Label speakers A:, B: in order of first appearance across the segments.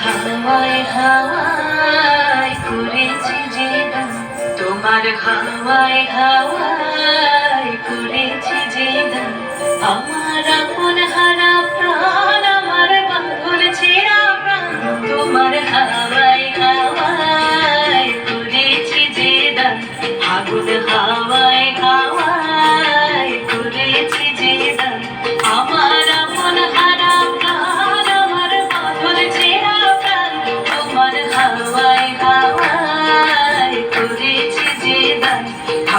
A: হাওয়ায় হাওয়ায় করেছি যে গান, তোমার হাওয়ায় হাওয়ায় করেছি যে গান। আমার আপন হারা প্রাণ, আমার বাঁধন ছেঁড়া প্রাণ, তোমার হাওয়ায় হাওয়ায় করেছি যে গান। আগুন হাওয়ায় হাওয়ায় করেছি যে গান। আমার আপন হারা প্রাণ, আমার বাঁধন ছেঁড়া প্রাণ, তোমার হাওয়ায় হাওয়ায় করেছি যে গান।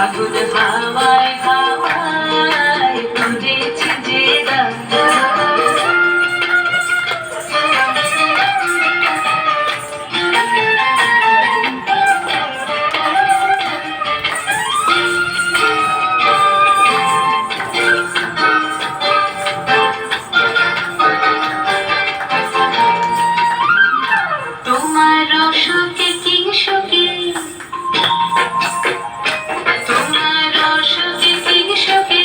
A: আগুন হাওয়ায় হাওয়ায় করেছি যে গান। তোমার অসুখে কিংসুখে, তোমার অসুখে কিংসুখে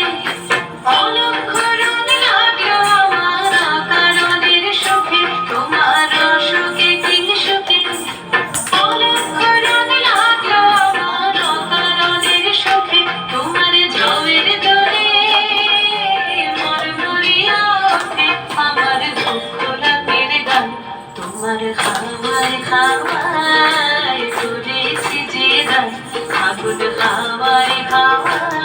A: অলক্ষ রোগ লাগলো আমার অকারণের সুখে। তোমার অসুখে কিংসুখে অলক্ষ রোগ লাগলো আমার অকারণের সুখে। তোমার ঝড়ের দোলে মরমরিয়া ওঠে আমার দুঃখ রাতের গান। তোমার হাওয়ায় হাওয়ায় করেছি যে গান। আগুন হাওয়ায় হাওয়ায়